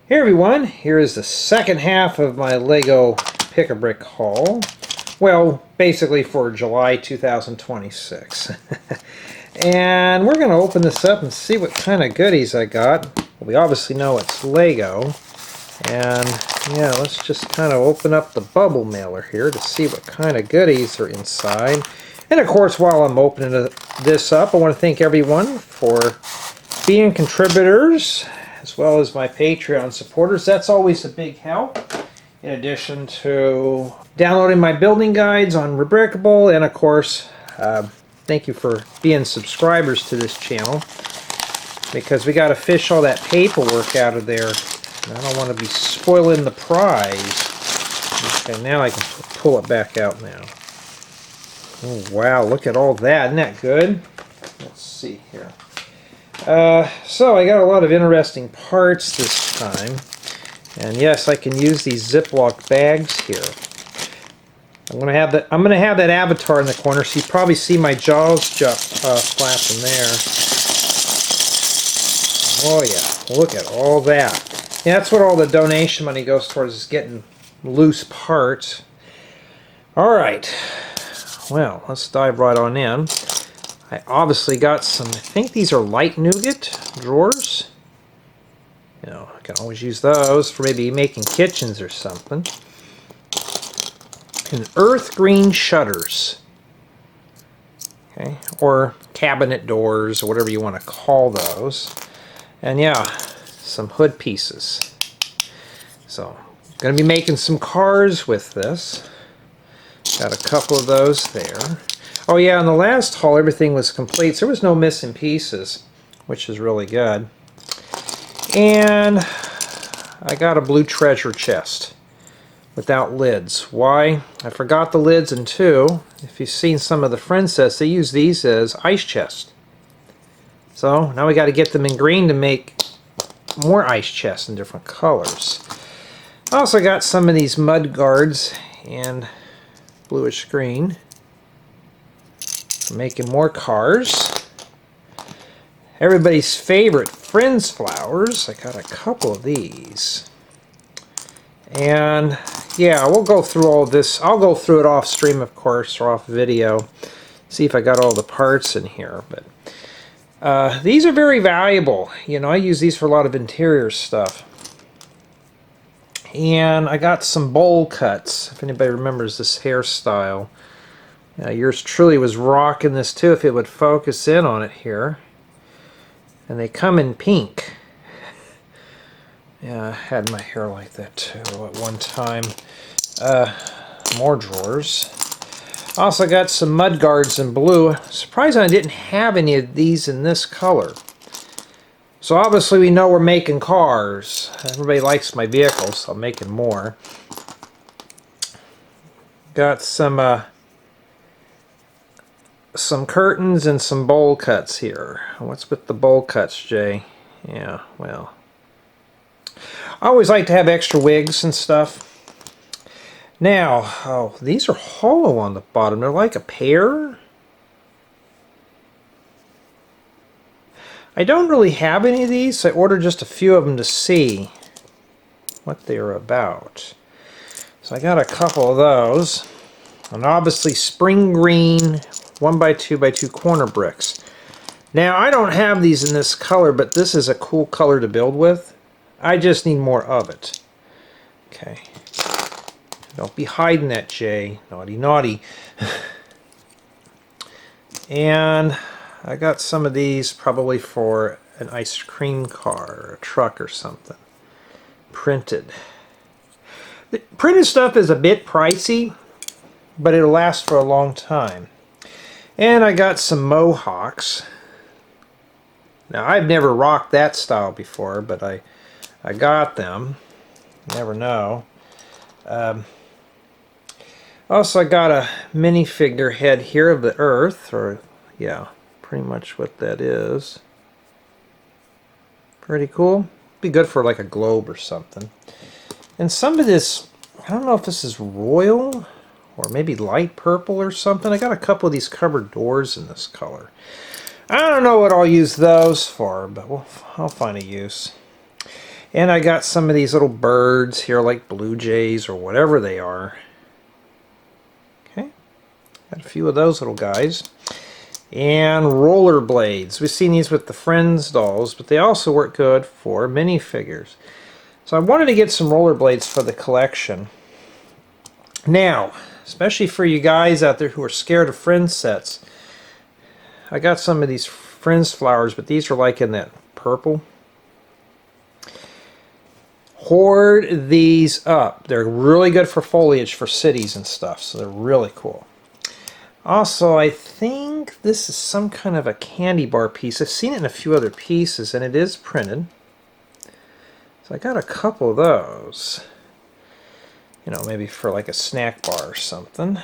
Hey everyone, here is the second half of my Lego Pick-a-Brick haul. Well, basically for July 2026. And we're going to open this up and see what kind of goodies I got. We obviously know it's Lego. And yeah, let's just kind of open up the bubble mailer here to see what kind of goodies are inside. And of course, while I'm opening this up, I want to thank everyone for being contributors, as well as my Patreon supporters. That's always a big help. In addition to downloading my building guides on Rebrickable, and of course, thank you for being subscribers to this channel, because we got to fish all that paperwork out of there. I don't want to be spoiling the prize. Okay, now I can pull it back out now. Oh wow, look at all that. Isn't that good? Let's see here. So I got a lot of interesting parts this time, and yes, I can use these Ziploc bags here. I'm gonna have that avatar in the corner, so you probably see my jaws flapping there. Oh yeah, look at all that. Yeah, that's what all the donation money goes towards, is getting loose parts. All right, well, let's dive right on in. I obviously got some, I think these are light nougat drawers. You know, I can always use those for maybe making kitchens or something. And earth green shutters. Okay, or cabinet doors, or whatever you want to call those. And yeah, some hood pieces. So, I'm going to be making some cars with this. Got a couple of those there. Oh yeah, in the last haul everything was complete, so there was no missing pieces, which is really good. And I got a blue treasure chest without lids. Why? I forgot the lids, and two, if you've seen some of the friend sets, they use these as ice chests. So now we got to get them in green to make more ice chests in different colors. I also got some of these mud guards and bluish green. Making more cars. Everybody's favorite Friends flowers. I got a couple of these. And yeah, we'll go through all this. I'll go through it off stream, of course, or off video. See if I got all the parts in here. But these are very valuable. You know, I use these for a lot of interior stuff. And I got some bowl cuts, if anybody remembers this hairstyle. Yours truly was rocking this too, if it would focus in on it here. And they come in pink. Yeah, I had my hair like that too at one time. More drawers. Also got some mud guards in blue. Surprised I didn't have any of these in this color. So obviously we know we're making cars. Everybody likes my vehicles, so I'm making more. Got some curtains and some bowl cuts here. What's with the bowl cuts, Jay? Yeah, well, I always like to have extra wigs and stuff. Now, oh, these are hollow on the bottom. They're like a pear. I don't really have any of these, so I ordered just a few of them to see what they're about. So I got a couple of those. And obviously spring green 1x2x2 corner bricks. Now I don't have these in this color, but this is a cool color to build with. I just need more of it. Okay. Don't be hiding that, Jay. Naughty, naughty. And I got some of these probably for an ice cream car or a truck or something. Printed. The printed stuff is a bit pricey, but it'll last for a long time. And I got some mohawks. Now I've never rocked that style before, but I got them. Never know. Also I got a minifigure head here of the Earth, or yeah, pretty much what that is. Pretty cool. Be good for like a globe or something. And some of this, I don't know if this is royal or maybe light purple or something. I got a couple of these cupboard doors in this color. I don't know what I'll use those for, but I'll find a use. And I got some of these little birds here, like blue jays or whatever they are. Okay, got a few of those little guys. And rollerblades. We've seen these with the Friends dolls, but they also work good for minifigures. So I wanted to get some rollerblades for the collection. Now, especially for you guys out there who are scared of Friends sets, I got some of these Friends flowers, but these are like in that purple. Hoard these up. They're really good for foliage for cities and stuff, so they're really cool. Also, I think this is some kind of a candy bar piece. I've seen it in a few other pieces, and it is printed. So I got a couple of those. You know, maybe for like a snack bar or something.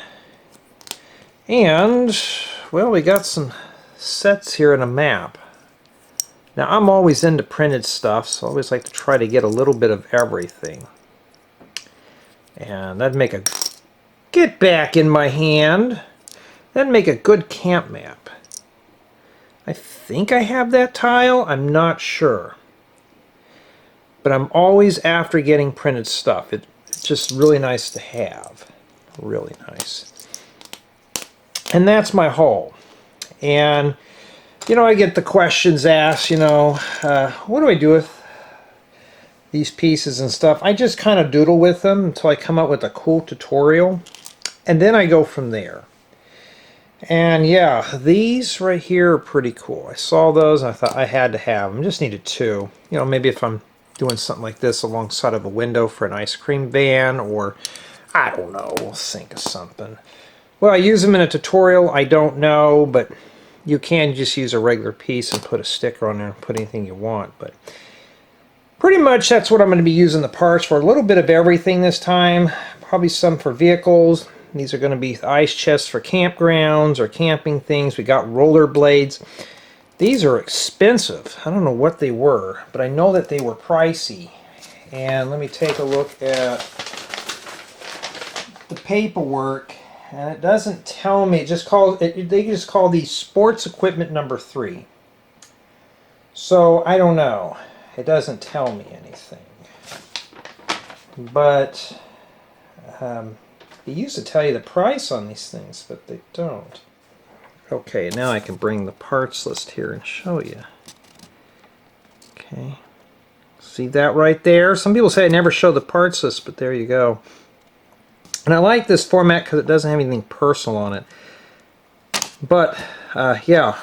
And, well, we got some sets here and a map. Now, I'm always into printed stuff, so I always like to try to get a little bit of everything. And that'd make a... Get back in my hand! That'd make a good camp map. I think I have that tile. I'm not sure. But I'm always after getting printed stuff. It's just really nice to have. Really nice. And that's my haul. And, you know, I get the questions asked, you know, what do I do with these pieces and stuff? I just kind of doodle with them until I come up with a cool tutorial. And then I go from there. And yeah, these right here are pretty cool. I saw those and I thought I had to have them. Just needed two. You know, maybe if I'm doing something like this alongside of a window for an ice cream van, or I don't know, we'll think of something. Well, I use them in a tutorial, I don't know, but you can just use a regular piece and put a sticker on there and put anything you want. But pretty much that's what I'm going to be using the parts for. A little bit of everything this time. Probably some for vehicles. These are going to be ice chests for campgrounds or camping things. We got rollerblades. These are expensive. I don't know what they were, but I know that they were pricey. And let me take a look at the paperwork. And it doesn't tell me. They just call these sports equipment number 3. So I don't know. It doesn't tell me anything. But they used to tell you the price on these things, but they don't. Okay, now I can bring the parts list here and show you. Okay. See that right there? Some people say I never show the parts list, but there you go. And I like this format because it doesn't have anything personal on it. But, yeah.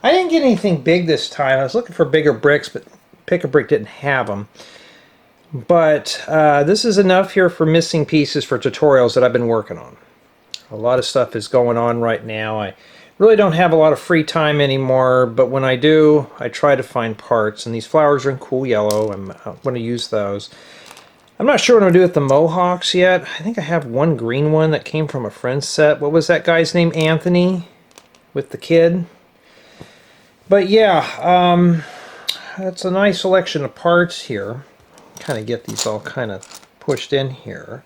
I didn't get anything big this time. I was looking for bigger bricks, but Pick-a-Brick didn't have them. But this is enough here for missing pieces for tutorials that I've been working on. A lot of stuff is going on right now. I really don't have a lot of free time anymore, but when I do, I try to find parts. And these flowers are in cool yellow. I'm going to use those. I'm not sure what I'm going to do with the mohawks yet. I think I have one green one that came from a friend's set. What was that guy's name? Anthony? With the kid? But yeah, that's a nice selection of parts here. Kind of get these all kind of pushed in here.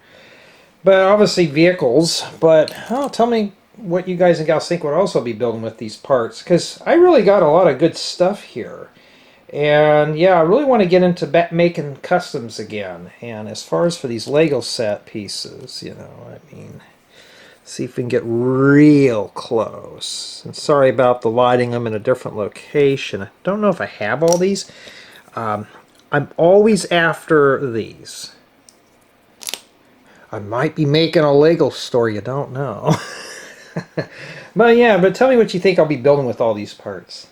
But obviously vehicles. But tell me what you guys and gals think would also be building with these parts. Because I really got a lot of good stuff here. And yeah, I really want to get into making customs again. And as far as for these Lego set pieces, you know, I mean, see if we can get real close. And sorry about the lighting them in a different location. I don't know if I have all these. I'm always after these. I might be making a Lego store, you don't know. But yeah, but tell me what you think I'll be building with all these parts.